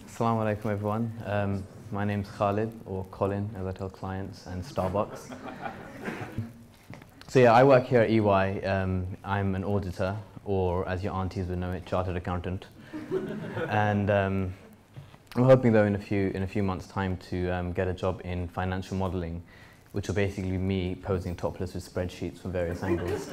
Assalamu alaikum everyone. My name's Khalid, or Colin as I tell clients, and Starbucks. So yeah, I work here at EY. I'm an auditor, or as your aunties would know it, chartered accountant. And I'm hoping though in a few months' time to get a job in financial modelling, which will basically be me posing topless with spreadsheets from various angles.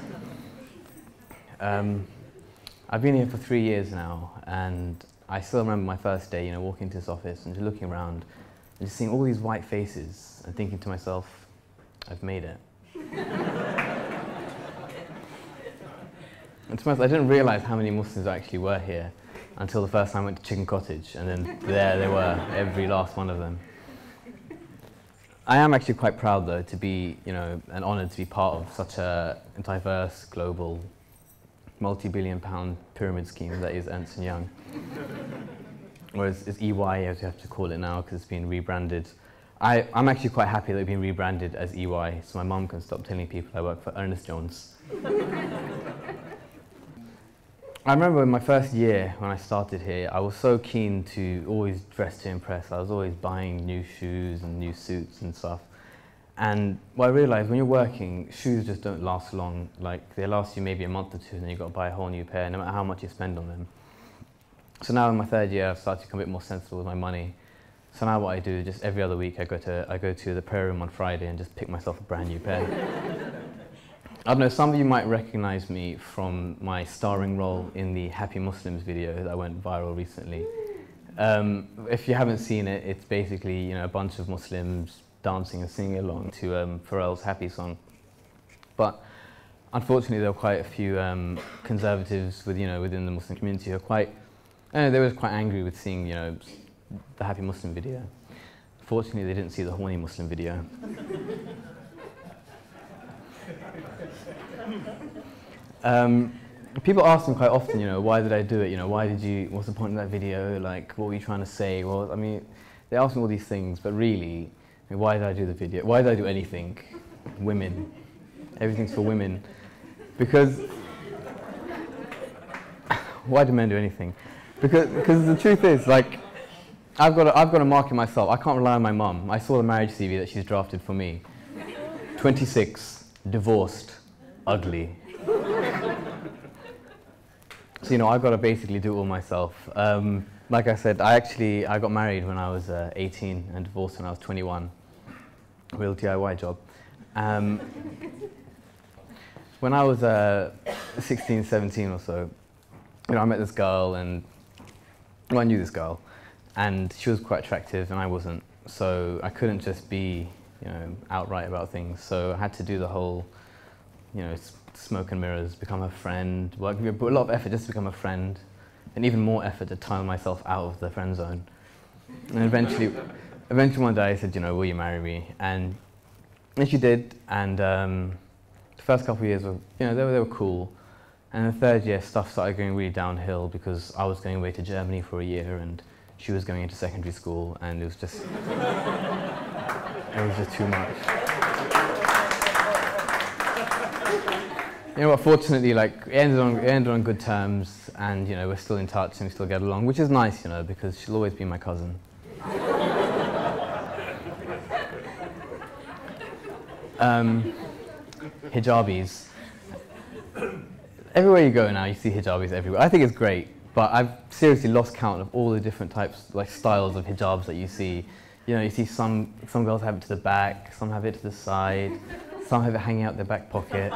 I've been here for 3 years now, and I still remember my first day, walking into this office and just looking around and just seeing all these white faces and thinking to myself, I've made it. And to be honest, I didn't realise how many Muslims actually were here until the first time I went to Chicken Cottage, and then there they were, every last one of them. I am actually quite proud though to be, and honoured to be part of such a diverse, global, multi-billion-pound pyramid scheme that is Ernst & Young. Whereas it's EY, as you have to call it now, because it's been rebranded. I'm actually quite happy that it's been rebranded as EY, so my mum can stop telling people I work for Ernest Jones. I remember in my first year when I started here, I was so keen to always dress to impress. I was always buying new shoes and new suits and stuff. And what I realised, when you're working, shoes just don't last long. Like, they last you maybe a month or two, and then you've got to buy a whole new pair, no matter how much you spend on them. So now in my third year, I've started to become a bit more sensible with my money. So now what I do, just every other week, I go to the prayer room on Friday and just pick myself a brand new pair. I don't know, some of you might recognise me from my starring role in the Happy Muslims video that went viral recently. If you haven't seen it, it's basically a bunch of Muslims dancing and singing along to Pharrell's Happy song. But unfortunately, there were quite a few conservatives within the Muslim community who are they were quite angry with seeing the Happy Muslim video. Fortunately, they didn't see the horny Muslim video. People ask me quite often, why did I do it? What's the point of that video? Like, what were you trying to say? Well, I mean, they ask me all these things, but really, why did I do the video? Why did I do anything? Women. Everything's for women. Because, why do men do anything? Because the truth is, like, I've got to market myself. I can't rely on my mum. I saw the marriage CV that she's drafted for me. 26, divorced, ugly. So, I've got to basically do it all myself. Like I said, I got married when I was 18 and divorced when I was 21. Real DIY job. When I was 16, 17 or so, I met this girl, and I knew this girl, and she was quite attractive and I wasn't. So I couldn't just be, outright about things. So I had to do the whole, smoke and mirrors, become her friend, put a lot of effort just to become a friend, and even more effort to time myself out of the friend zone. And eventually one day I said, will you marry me? And she did, and the first couple of years were, they were cool. And the third year, stuff started going really downhill because I was going away to Germany for a year and she was going into secondary school, and it was just, too much. But fortunately, it ended on good terms, and we're still in touch and we still get along, which is nice, because she'll always be my cousin. Hijabis. Everywhere you go now, you see hijabis everywhere. I think it's great, but I've seriously lost count of all the different types, styles of hijabs that you see. You see some girls have it to the back, some have it to the side, some have it hanging out their back pocket.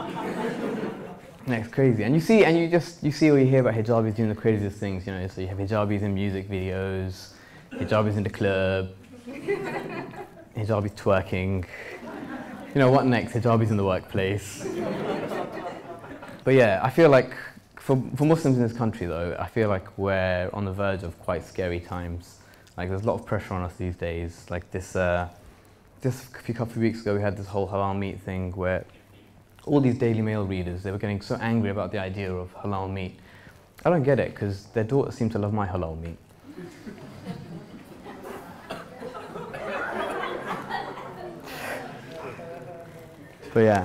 It's crazy. And you see or you hear about hijabis doing the craziest things, so you have hijabis in music videos, hijabis in the club, hijabis twerking. What next? Hijabis in the workplace. But yeah, I feel like for Muslims in this country though, I feel like we're on the verge of quite scary times. Like, there's a lot of pressure on us these days. Like just a couple of weeks ago, we had this whole halal meat thing where all these Daily Mail readers, they were getting so angry about the idea of halal meat. I don't get it, because their daughters seem to love my halal meat. But yeah.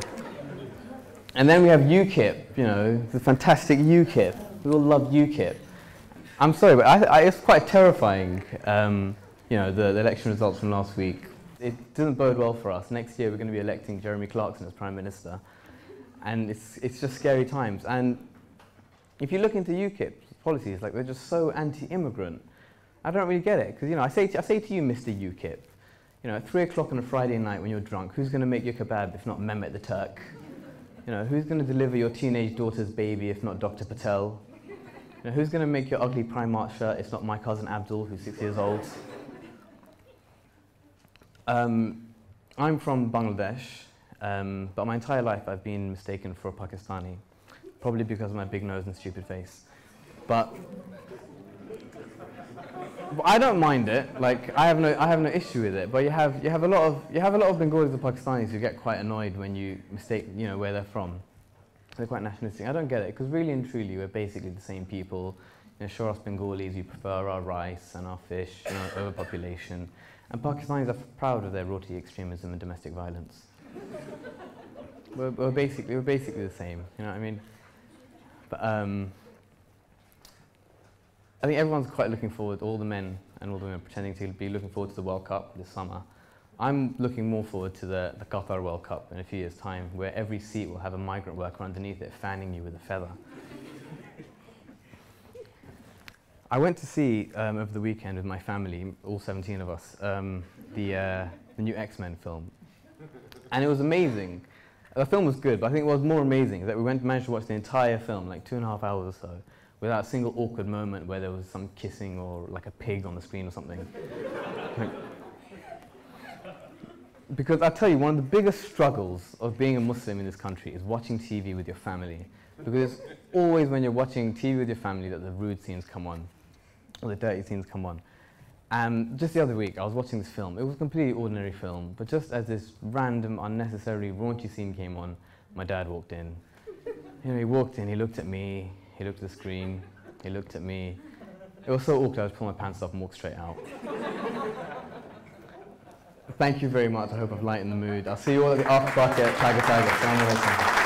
And then we have UKIP, the fantastic UKIP. We all love UKIP. I'm sorry, but it's quite terrifying, you know, the election results from last week. It doesn't bode well for us. Next year we're going to be electing Jeremy Clarkson as Prime Minister. And it's just scary times. And if you look into UKIP's policies, like they're just so anti-immigrant. I don't really get it, because you know, I say to you, Mr. UKIP, you know, at 3 o'clock on a Friday night when you're drunk, who's going to make your kebab if not Mehmet the Turk? You know, who's going to deliver your teenage daughter's baby if not Dr. Patel? You know, who's going to make your ugly Primark shirt if not my cousin Abdul, who's 6 years old? I'm from Bangladesh, but my entire life I've been mistaken for a Pakistani, probably because of my big nose and stupid face. But I don't mind it. Like I have no issue with it. But you have a lot of Bengalis and Pakistanis who get quite annoyed when you mistake, you know, where they're from. They're quite nationalistic. I don't get it, because really and truly we're basically the same people. You know, sure, us Bengalis, we prefer our rice and our fish, you know, overpopulation. And Pakistanis are proud of their roti extremism and domestic violence. we're basically the same. You know what I mean? But I think everyone's quite looking forward, all the men and all the women pretending to be looking forward to the World Cup this summer. I'm looking more forward to the Qatar World Cup in a few years' time, where every seat will have a migrant worker underneath it fanning you with a feather. I went to see, over the weekend with my family, all 17 of us, the new X-Men film. And it was amazing. The film was good, but I think what was more amazing is that we managed to watch the entire film, like 2.5 hours or so, without a single awkward moment where there was some kissing or like a pig on the screen or something. Because I tell you, one of the biggest struggles of being a Muslim in this country is watching TV with your family. Because it's always when you're watching TV with your family that the rude scenes come on, or the dirty scenes come on. And just the other week, I was watching this film. It was a completely ordinary film, but just as this random, unnecessary, raunchy scene came on, my dad walked in. You know, he walked in, he looked at me, he looked at the screen, he looked at me. It was so awkward, I just pulled my pants off and walked straight out. Thank you very much. I hope I've lightened the mood. I'll see you all at the after party at Tiger Tiger.